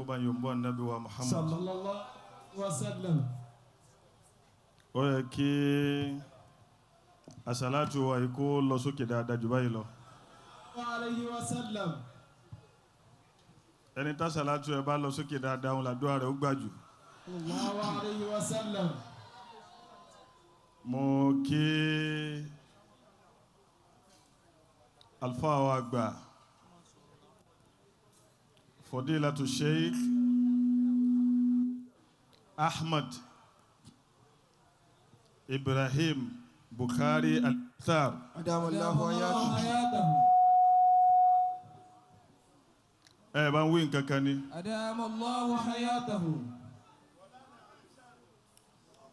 kó bá yombo Ànábì wa Muhammad sallallahu alaihi wasallam. ó yẹ kí asalatu wa ikó lọ sókè dáadáa jù báyìí lọ Alaihi wasallam. ẹni tá salatu ẹ bá lọ sókè dáadáa òun làdúrà rẹ̀ ó gbà jù. Sallallahu alaihi wasallam. mo kí alfa wa àgbà Fadilatu Sheikh Ahmad Ibrahim Bukhari Al-Mukhthar أدام الله حياته. bá ń wí nǹkan kan ni أدام الله حياته.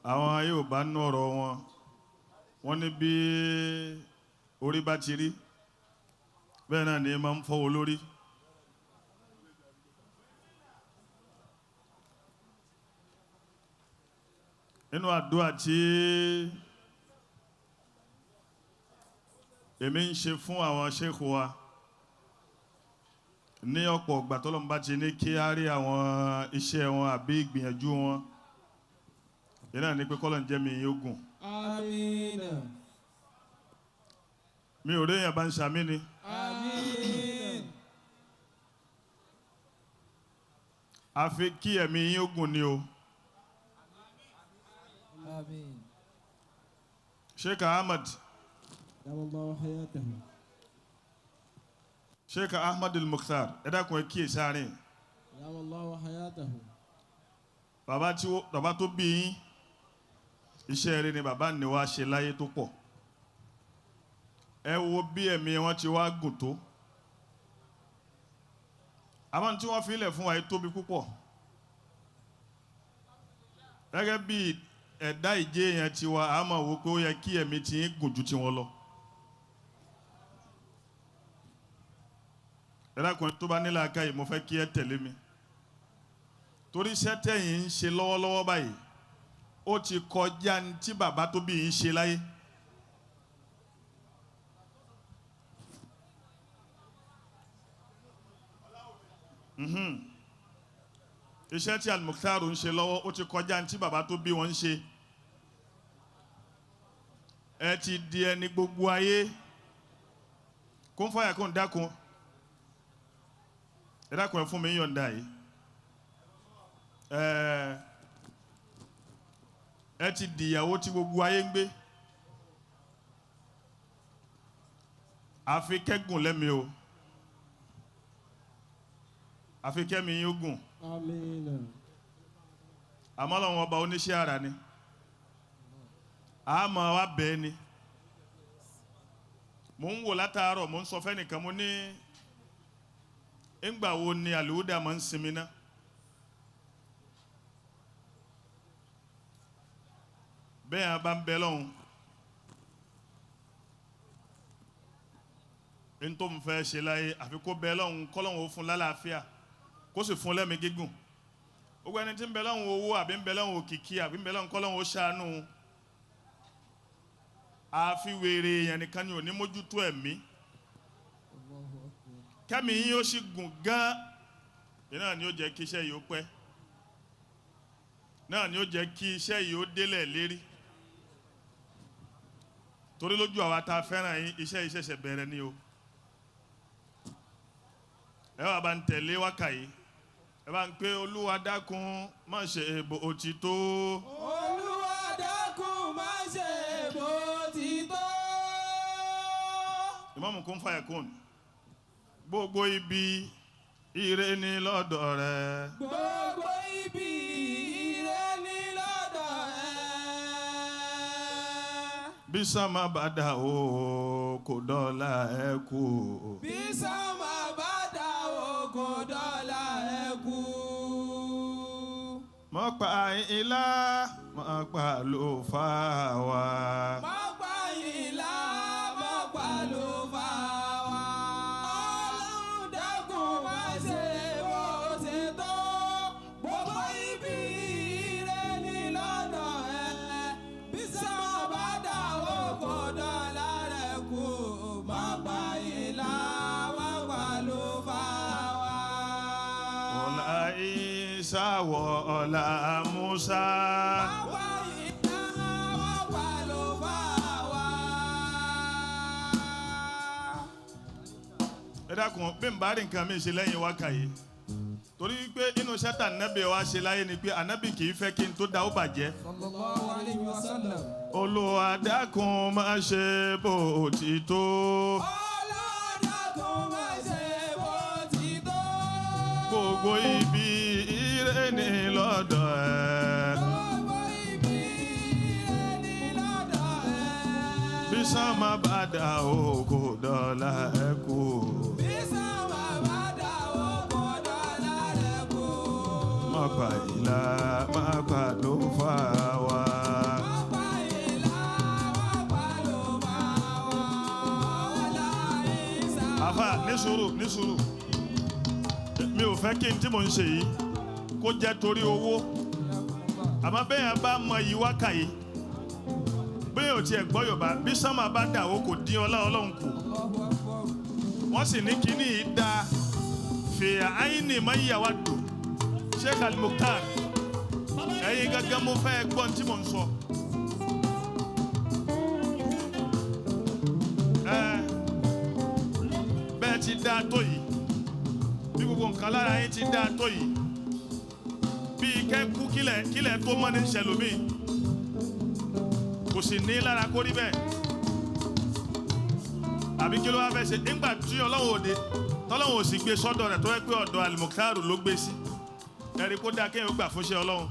àwọn ayé ò bá nú ọ̀rọ̀ wọn ní bí orí bá ti rí bẹ́ẹ̀ náà ni máa ń fọ́ olórí. nínú àdúrà tí èmi ń ṣe fún àwọn sheikh wa ní ọ̀pọ̀ ìgbà t'Ọlọ́run bá ti ní kí á rí àwọn iṣẹ́ wọn àbí ìgbìyànjú wọn yẹn náà ní pé k'Ọlọ́run jẹ́ mi yóò gùn. Àmín. mi ò rí èèyàn bá ń ṣàmì ni. Àmín. àfi kí ẹ̀mí yín ó gùn ni o. Àmín. Sheikh Ahmad أدام الله حياته. Sheikh Ahmad Al-Mukthar ẹ dákun ẹ kíyè sáárín. أدام الله حياته. bàbá tó bí yín iṣẹ́ rere ni bàbá ní wá ṣe láyé tó pọ̀ ẹ wo bí ẹ̀mí wọn ti wá gùn tó àwọn tí wọ́n fi ilẹ̀ fún wa yìí tóbi púpọ̀ gẹ́gẹ́ bí ẹ̀dá ìjẹ́ yẹn ti wá àmọ́ wo pé ó yẹ kí ẹ̀mí ti ń gùn ju tiwọn lọ. ẹ̀dákùnrin tó bá nílò akáyì mo fẹ́ kí ẹ tẹ̀lé mi torí iṣẹ́ tẹ̀yìn ń ṣe lọ́wọ́lọ́wọ́ báyìí ó ti kọjá ní tí bàbá tó bí yín ṣe láyé. iṣẹ́ tí Al-Mukhtar ń ṣe lọ́wọ́ ó ti kọjá ní tí bàbá tó bí wọn ń ṣe. ẹ ti di ẹni gbogbo ayé kó ń fàyà kó ń dákun ẹ dákun ẹ fún mi yọ̀ǹda yìí. ẹ ti di ìyàwó tí gbogbo ayé ń gbé àfi kẹ́gùn lẹ́mi o àfi kẹ́mi yín ó gùn. Àmín. àmọ́ lọ́wọ́ ọba oníṣẹ́ ara ni àmọ́ wa bẹ́ẹ̀ ni mò ń wò látàárọ̀ mò ń sọ fẹ́nìkan mo ní ńgbà wo ni Al-Huda máa ń sinmi ná. bẹ́ẹ̀ yẹn bá ń bẹ lọ́hùn ní tó ń fẹ́ ṣe láyé àfi kó bẹ lọ́hùn kọ́lọ́hùn ó fún lálàáfíà kó sì fún lẹ́mìí gígùn gbogbo ẹni tí ń bẹ lọ́hùn owó àbí ń bẹ lọ́hùn òkìkí àbí ń bẹ lọ́hùn kọ́lọ́hùn ó ṣàánú àfi wèrè èèyàn nìkan ni ò ní mójútó ẹ̀mí kẹ́mi yín ó sì gùn gán náà ni ó jẹ́ kí iṣẹ́ yìí ó pẹ́ náà ni ó jẹ́ kí iṣẹ́ yìí ó délẹ̀ lérí torí lójú àwa tá a fẹ́ràn yín iṣẹ́ yìí ṣẹ̀ṣẹ̀ bẹ̀rẹ̀ ni o ẹ wá bá ń tẹ̀lé wákà yìí ẹ bá ń pé Olúwa dákun má ṣe èbò òtítọ́. Olúwa dákun má ṣe bó ti tó. Ìmáàmù Kun Fayakun gbogbo ibi ire ni lọ́dọ̀ rẹ̀. Gbogbo ibi ire ni lọ́dọ̀ ẹ. Bí sánmà bá dà o kò dọ́là ẹ kú. Bí sánmà bá dà o kò dọ́là ẹ kú. Mọ́ pa ilá mọ́ pa ló fà wá. Mọ́ pa ìlà mọ́ pa ló fà wá. Ọlọ́run dákun má ṣe bó ṣe tó. Gbogbo ibi ire ni lọ́dọ̀ ẹ. Bí sánmà bá dà o kò dọ́là rẹ kú. Mọ́ pa ìlà mọ́ pa ló fà wá. Ọlá Isa wọ̀ọ́lá Musa. Àwa ìta wọ́n pa ló fà wá. Ẹ dákun bí n bá rí nǹkan mi ṣe lẹ́yìn wákàyè torí pé inú sẹ́tà ànábì wa ṣe láyé ni pé ànábì kì í fẹ́ kí n tó da ó bàjẹ́. Sallallahu alayhi wa sallam. Olúwa dákun má ṣe bó ti tó. Ọlọ́dàkùn má ṣe bó ti tó. Gbogbo ibi ire ni lọ́dọ̀ ẹ̀. Gbogbo ibi ẹni lọ́dọ̀ ẹ̀. Bí sánmà bá dà ó kò dọ̀la ẹ̀ kú. Bí sánmà bá dà ó kò dọ̀la ẹ̀ kú. Má pa ìlà má pa ló fà wá. Pápá ìlà wọ́n pa ló fà wá. Ọlá Ìsá. Àfà ní sùúrù mi ò fẹ́ kí n tí mò ń ṣe yìí kó jẹ́ torí owó àmọ́ bẹ́ẹ̀ yẹn bá mọ iyì wákàyè bẹ́ẹ̀ ò tiẹ̀ gbọ́ Yorùbá bí sánmà bá dà ó kò dín ọlá Ọlọ́run kù Allahu Akbar. wọ́n sì ní kíní yìí da fìyà àyìnì máyàwá dùn Sheikh Al-Mukthar ẹ̀yin gángan mo fẹ́ gbọ́n tí mò ń sọ. Bẹ́ẹ̀ ti dáa tó yìí bí gbogbo nǹkan lára yín ti dáa tó yìí bí kẹ́kú kílẹ̀ tó mọ́ ní ṣẹlómi kò sì ní lára kó rí bẹ́ẹ̀ àbí kí ló wá fẹ́ ṣe nígbà tí Ọlọ́run òde tọ́lọ́run ò sì gbé sọ́dọ̀ rẹ̀ tó yẹ pé ọ̀dọ̀ Al-Mukthar ló gbé sí ẹ̀rí kó dáa kéèyàn gbà fún ṣe Ọlọ́run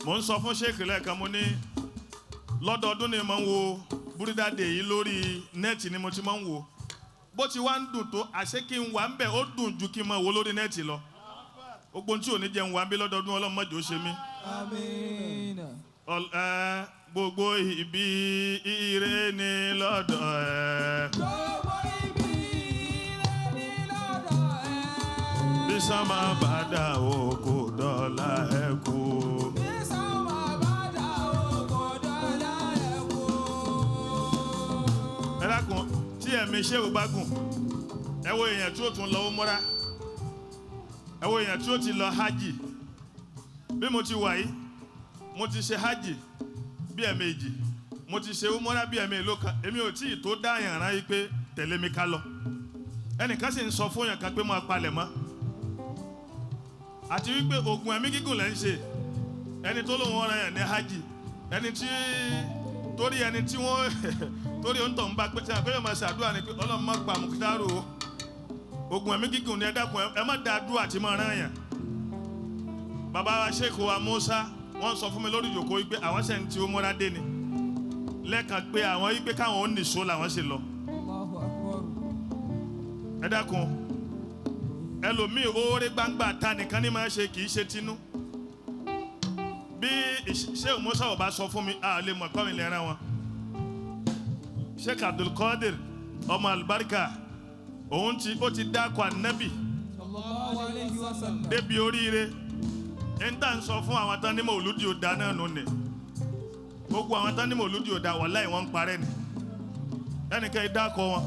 mò ń sọ fún Sheikh lẹ́ẹ̀kan mo ní lọ́dọọdún ni mo ń wo Bur'dah yìí lórí nẹ́ẹ̀tì ni mo ti máa ń wò bó ti wá ń dùn tó àṣé kí n wà ń bẹ̀ ó dùn ju kí n máa wo lórí nẹ́ẹ̀tì lọ gbogbo tí ò ní jẹ́ ń wà ń bí lọ́dọọdún Ọlọ́run má jẹ́ ó ṣe mí. Àmín. Gbogbo ibi ire ni lọ́dọ̀ ẹ̀. Gbogbo ibi ẹni lọ́dọ̀ ẹ̀. Bí sánmà bá dà ó kò dọ̀la ẹ̀ kú. Bí sánmà bá dà ó kò dọ̀la ẹ̀ kú. Ẹ dákun tí ẹ̀mí ṣéwù bá gùn ẹ wo èèyàn tí ó tún lọ Umrah ẹ wo èèyàn tí ó ti lọ hajj bí mo ti wà yìí mo ti ṣe hajj bí ẹ̀ẹ̀mejì mo ti ṣe Umrah bí ẹ̀ẹ̀mejì kan èmi ò tí ì tó dá yàn rán yìí pé tẹ̀lé mi ká lọ ẹnìkan sì ń sọ fún yàn kan pé mo palẹ̀ mọ́ àti wípé oògùn ẹ̀mí gígùn lẹ́ ń ṣe ẹni tó lóun ọ̀ràn yàn ní hajj ẹni tí torí ẹni tí wọ́n torí ó ń tọ̀ ń bá pé tí wọ́n máa ṣàdúrà ni pé Ọlọ́run má pa Mukthar o oògùn ẹ̀mí gígùn ni ẹ dákun ẹ má da dúró àti máa rán yàn bàbá wa Sheikh wa Musa wọ́n sọ fún mi lórí ìjòkó wípé àwọn ṣe ń ti Umrah dé ni lẹ́ẹ̀kan pé àwọn wípé káwọn ò nìṣó làwọn ṣe lọ Allahu Akbar. ẹ dákun ẹlòmíì oore gbangba ta nìkan ní máa ṣe kì í ṣe tinú bí Sheikh Musa ò bá sọ fún mi a lè mọ̀ pàmì lè ràn wọn Sheikh Abdul Qadir ọmọ alibarika òun ó ti dákọ̀ ànábì Sallallahu alayhi wa sallam. débi oríire ń tà ń sọ fún àwọn tán ní mọ̀lúdì òdà náà nù ní gbogbo àwọn tán ní mọ̀lúdì òdà wàláhì wọ́n ń parẹ́ ni ẹnìkan ìdákọ̀ wọn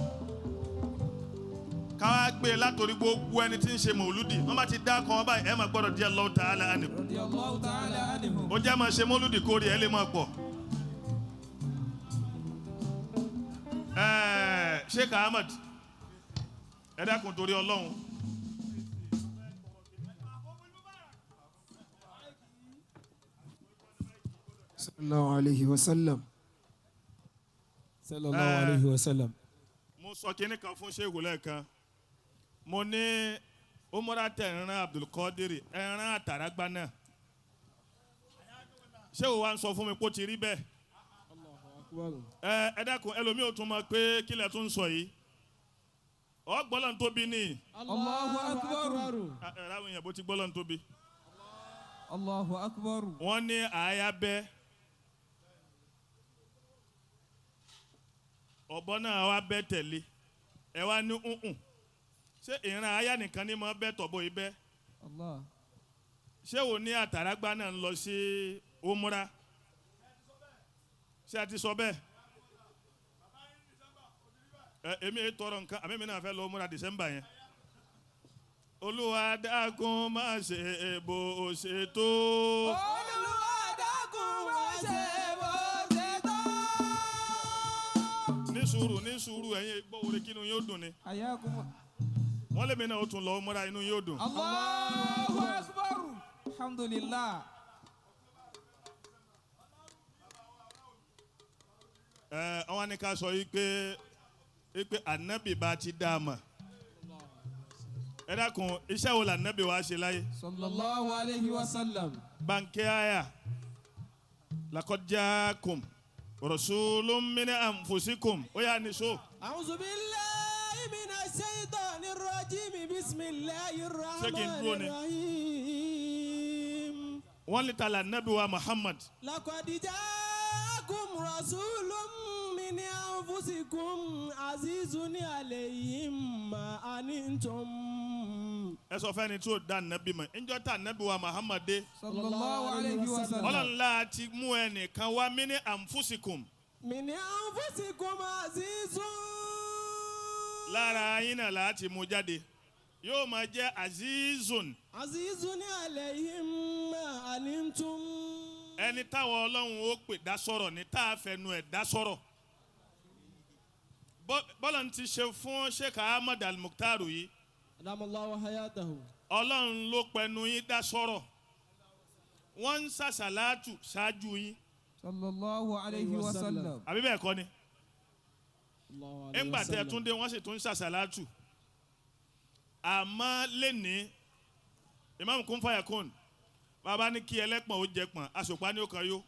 káwá gbé látòrí gbogbo ẹni tí ń ṣe mọ̀lúdì wọ́n bá ti dákọ̀ wọn báyìí ẹ máa gbọ́dọ̀ di Allahu ta'ala anhu Radiyallahu ta'ala anhum. ó jẹ́ máa ṣe mọ̀lúdì kórè ẹ lè máa pọ̀ Sheikh Ahmad ẹ dákun torí Ọlọ́run sallallahu alayhi wa sallam. Sallallahu alayhi wa sallam. mo sọ kíní kan fún Sheikh lẹ́ẹ̀kan mo ní Umrah tẹ̀ ẹ̀rán Abdul Qadir ẹ̀rán àtàràgbá náà Sheikh wa ń sọ fún mi kó ti rí bẹ́ẹ̀ ẹ dákun ẹlòmíì ò tún mọ̀ pé kílẹ̀ tún ń sọ yìí gbọ́lọ̀ ń tóbi ní Allahu Akbar. ráwọn èèyàn bó ti gbọ́lọ̀ ń tóbi Allahu Akbar. wọ́n ní àáyá bẹ́ ọ̀bọ náà wá bẹ́ tẹ̀lé ẹ wá ní ṣé ìran àáyá nìkan ní mọ́ bẹ́ tọ̀bọ̀ yìí bẹ́ Allah. ṣé wo ní àtàràgbá náà ń lọ sí Umrah ṣé a ti sọ bẹ́ẹ̀ èmi èyí tọrọ nǹkan àmì mi náà fẹ́ lọ Umrah December yẹn Olúwa dákun má ṣe bó ṣe tó. Olúwa dákun má ṣe bó ṣe tó. Ní sùúrù ẹ̀yin gbọ́ orin kínú yóò dùn ni. Ayakum. Wọ́n lé mi náà ó tún lọ múra inú yóò dùn. Allahu Akbar. Alhamdulillah. Àwọn ni ká sọ yìí pé ànábì bá ti dá a mọ̀. Ẹ dákun iṣẹ́ wo lànábì wá ṣe láyé? Sallallahu alayhi wa sallam. Bànkẹ́ àyà laqad jaakum rasulun min anfusikum. Ó yà ní so. A'udhu billahi minash shaitanir rajim. Bismillahir Ṣé kí n dúró ni? rahmanir rahim. Wọ́n lè ta lànábì wa Muhammad. Laqad jaakum rasulun min anfusikum azizun alayhim ma antum. Ẹ sọ fẹ́ni tí ó dá ànábì mọ̀. Ǹjọ́ tá ànábì wa Muhammad dé. Sallallahu alayhi wa sallam. Ọlọ́run láti mú ẹnìkan wá min anfusikum. Min anfusikum azizun. Lára yín náà láti mú jáde. Yóò máa jẹ́ azizun. Azizun alayhim ma antum. Ẹni táwọn Ọlọ́run ó pè dá sọ̀rọ̀ ní tá a fẹnu ẹ̀ dá sọ̀rọ̀. Bọ́lá ti ṣe fún Sheikh Al-Mukthar yìí. Adamallahu hayatahu. Ọlọ́run ló pẹnu yín dá sọ̀rọ̀. Wọ́n ń ṣàṣàlátù ṣáájú yín. Sallallahu alayhi wa sallam. Àbí bẹ́ẹ̀ kọ́ ni? Ńgbà tẹ́ tún dé wọ́n sì tún ṣàṣàlátù. Àmọ́ lẹ́ni Imam Kun Fayakun bàbá ní kí ẹlẹ́pọ̀n ó jẹ pọ̀n aṣòpá ní ó kan yó.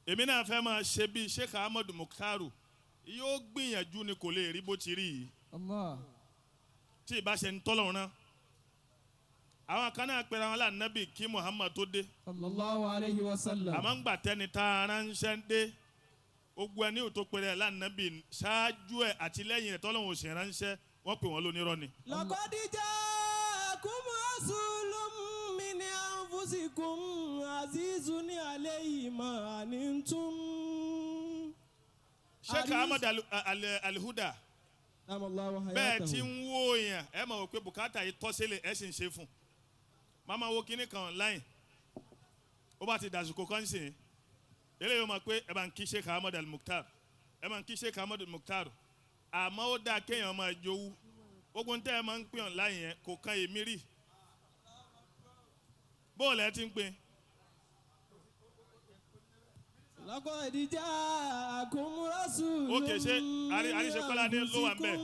Èmi náà fẹ́ máa ṣe bí Sheikh Al-Mukthar yóò gbìyànjú ni kò lè rí bó ti rí yìí. Allah. Tí ìbá ṣe ń tọ́lọ̀ rán. Àwọn kan náà pera wọn lánàbì kí Muhammad tó dé. Sallallahu alayhi wa sallam. Àmọ́ ń gbà tẹ́ni tá a ránṣẹ́ dé. Ogun ẹni ò tó pèrè lánàbì ṣáájú ẹ̀ àti lẹ́yìn rẹ̀ tọ́lọ̀ òsì ránṣẹ́ wọ́n pè wọ́n lónírọ́ ni. Laqad jaakum rasulun min anfusikum azizun alayhi ma antum. Sheikh Al-Huda bẹ́ẹ̀ tí ń wó yẹn ẹ máa wò pé bùkátà yìí tọ́ sílẹ̀ ẹ sì ń ṣe fún. Màmá wo kíní kan online ó bá ti dàsùkò kan sìn eléyìí ó máa pé ẹ bá ń kí Sheikh Al-Mukthar ẹ máa ń kí Sheikh Al-Mukthar àmọ́ ó dáa kéèyàn máa jowú gbogbo ń tẹ́ ẹ máa ń pè online yẹn kò kan èmi rí bóòlù ẹ ti ń pè. Laqad jaakum rasulun Okay, ṣé Àríṣekọ́ládé ló wà ń bẹ̀?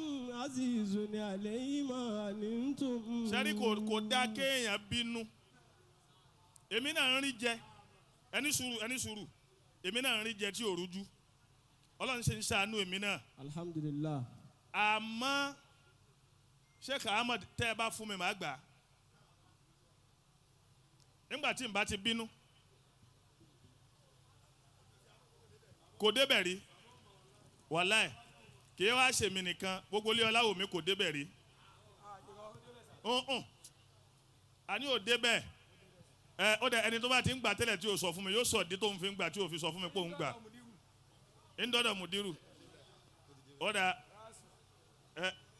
azizun alayhi ma antum. Sẹ́rí kò dáa kéèyàn bínú èmi náà ń rí jẹ ẹni sùúrù èmi náà ń rí jẹ tí ò rújú Ọlọ́run ṣe ń ṣàánú èmi náà. Alhamdulillah. Àmọ́ Sheikh Ahmad tẹ́ ẹ bá fún mi màá gbà á nígbà tí n bá ti bínú kò débẹ̀ rí wàláì kì í wá ṣèmi nìkan gbogbo ilé ọláwò mi kò débẹ̀ rí àní ò débẹ̀ ó dẹ ẹni tó bá ti ń gbà tẹ́lẹ̀ tí o sọ fún mi yóò sọ ọ̀dí tó ń fi ń gbà tí o fi sọ fún mi pé òun gbà ń dọ́dọ̀ mùdírù ó dà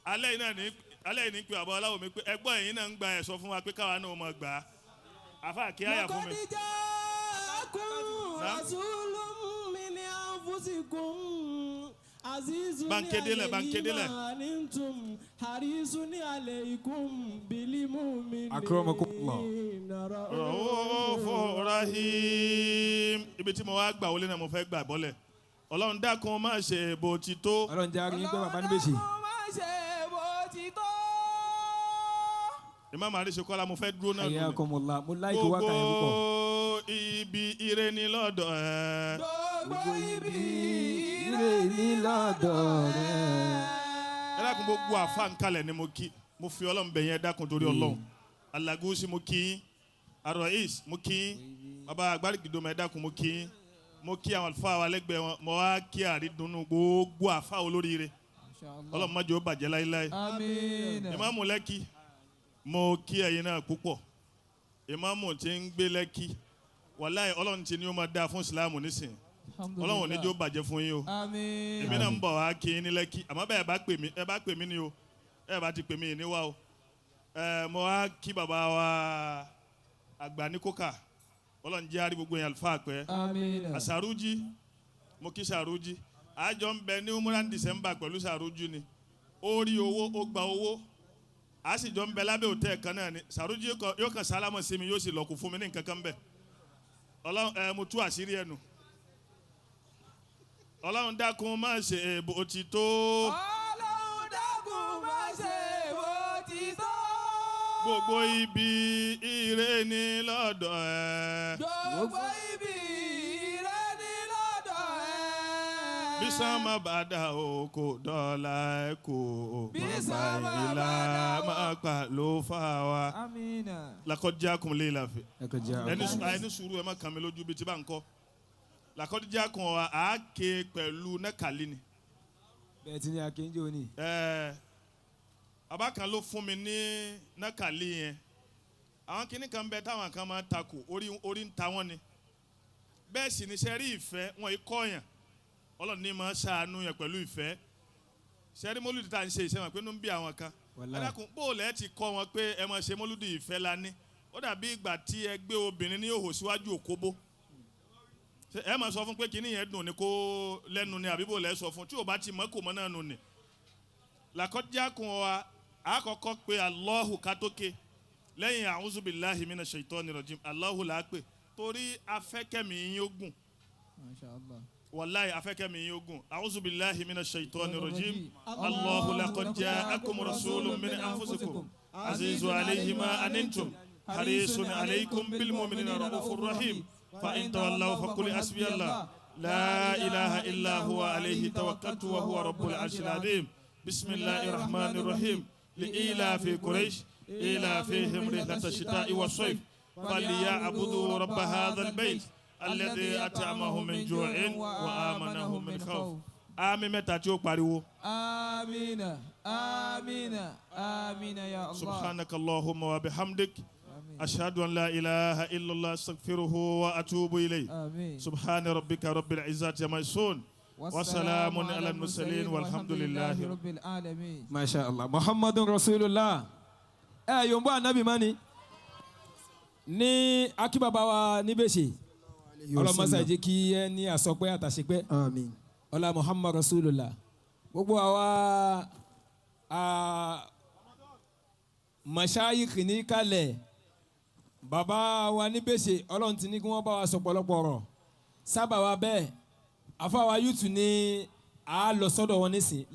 alẹ́ yìí ní pé àbọ̀ ọláwò mi pé ẹgbọ́n ẹ̀yin náà ń gba ẹ̀ sọ fún wa pé káwa náà mọ̀ gbà á àfa kí àyà fún mi. Laqad jaakum rasulun min anfusikum azizun alayhi ma antum harisun alaykum bil mu'minina Ra'ufur rahim. Ibi tí mo wá gbà wọlé náà mo fẹ́ gbà bọ́lẹ̀. Ọlọ́run dákun má ṣe bó ti tó. Ọlọ́run jẹ́ àárín pé bàbá níbèsì. Imam Àríṣekọ́lá mo fẹ́ dúró náà lónìí. Ayakumullah, mo láìkí wákà yẹn púpọ̀. Gbogbo ibi ire ni lọ́dọ̀ ẹ̀. Gbogbo ibi Ire ní lọ́dọ̀ rẹ̀. Ẹ dákun gbogbo àfa nkalẹ̀ ni mo kí. Mo fi Ọlọ́run bẹ̀ yẹn dákun torí Ọlọ́run. Alagusi mo kí yín. Arois mo kí yín. Bàbá Agbárígidó ẹ dákun mo kí yín. Mo kí àwọn àlùfáà wa lẹ́gbẹ̀ẹ́ wọn. Mo wá kí àrídùnnú gbogbo àfa olóríire. Ọlọ́run má jẹ́ ó bàjẹ́ láíláí. Àmín. Ìmáàmù Lẹ́kì mo kí ẹ̀yin náà púpọ̀. Ìmáàmù tí ń gbé Lẹ́kì wàláhì Ọlọ́run ti ní ó máa dáa fún Ìsìlámù nísìnyí. Ọlọ́run ò ní jẹ́ ó bàjẹ́ fún yín o. Àmín. Èmi náà ń bọ̀ wá kí yín ní Lẹ́kì àmọ́ bẹ́ẹ̀ bá pè mí ni o ẹ bá ti pè mí ní wá o mo wá kí bàbá wa àgbà ní kókà Ọlọ́run jẹ́ àrí gbogbo yẹn àlùfáà pẹ́ àṣàrújì mo kí ṣàrújì àjọ ń bẹ ní umuran December pẹ̀lú ṣàrújì ni ó rí owó ó gba owó a sì jọ ń bẹ lábẹ́ òtẹ́ kan náà ni ṣàrújì yóò kàn sálámọ̀ sí mi yóò sì lọ́kù fún mi ní nǹkan kan bẹ́ẹ̀ Ọlọ́run mo tú àṣírí ẹnu Ọlọ́run dákun má ṣe bó ti tó. Ọlọ́run dákun má ṣe bó ti tó. Gbogbo ibi ire ni lọ́dọ̀ ẹ. Gbogbo ibi ire ni lọ́dọ̀ ẹ. Bí sánmà bá dà o kò dọ́là ẹ kò. Bí sánmà bá dà o. Máa pa ló fà wá. Amina. Lakọ́jà kun lè láfi. Ẹkọjá. Ẹni sùúrù ẹ má kàn mí lójú bí ti bá ń kọ́. Lakọ́jà kun wa a ké pẹ̀lú nẹ́kàlí ni. Bẹ́ẹ̀ ti ní akéńjó ni. Bàbá kan ló fún mi ní nẹ́kàlí yẹn. Àwọn kìnnì kan bẹ táwọn kan máa takò orí ń ta wọ́n ni. Bẹ́ẹ̀ sì ni sẹ́rí ìfẹ́ wọn ikọ́ yẹn. Ọlọ́run ní máa ṣàánú yẹn pẹ̀lú ìfẹ́. Sẹ́rí mọ́lúdì tá à ń ṣe ìṣẹ́wọ̀n pé ń bí àwọn kan. Adákùn bóòlù ẹ ti kọ́ wọn pé ẹ máa ṣe mọ́lúdì ìfẹ́ la ní. Ó dàbí ìgbà tí ẹ gbé obìnrin ní òhò síwájú òkóbó. Ẹ máa sọ fún pé kíní yẹn dùn ní kó lẹ́nu ni àbí bóòlù ẹ sọ fún tí ò bá ti mọ́ kò mọ́ náà nù ni. Làkọ́jà kun wa àkọ́kọ́ pé Allahu kátókè lẹ́yìn a'udhu billahi minash shaitani rajim Allahu là á pè torí afẹ́kẹ́mi yín ó gùn. Masha Allah. Wallahi afẹ́kẹ́mi yín ó gùn a'udhu billahi minash shaitani rajim Allahu laqad ja'akum rasulun min anfusikum azizun alayhi ma anantum harisun alaykum bil mu'minina raufur rahim fa in tawallaw faqul hasbiyallah la ilaha illa huwa alayhi tawakkaltu wa huwa rabbul arshil azim bismillahir rahmanir rahim لإيلاف قريش إيلافهم رحلة الشتاء والصيف فليعبدوا رب هذا البيت الذي أطعمهم من جوع وآمنهم من خوف آمين متى تشوف باريو آمين آمين آمين يا الله. سبحانك اللهم وبحمدك أشهد أن لا إله إلا الله أستغفره وأتوب إليه آمين. سبحان ربك رب العزة عما يصفون وسلام على المرسلين والحمد لله رب العالمين. Masha Allah. Muhammadun Rasulullah. Yòǹbó ànábì mani. Ní akíbàbá wa níbèṣe. Ọlọ́mọsá jẹ́ kí ẹ ní àsọpẹ́ àtàṣepẹ́. Àmín. Ọlá Muhammad Rasulullah. Gbogbo àwa mashayikh ní kalẹ̀. Bàbá wa níbèṣe Ọlọ́run ti ní kí wọ́n bá wa sọ pọ̀lọpọ̀ ọ̀rọ̀. Sábà wa bẹ́ẹ̀. Àfáà wa yúùtù ní a lọ sọ́dọ̀ wọn nísìn.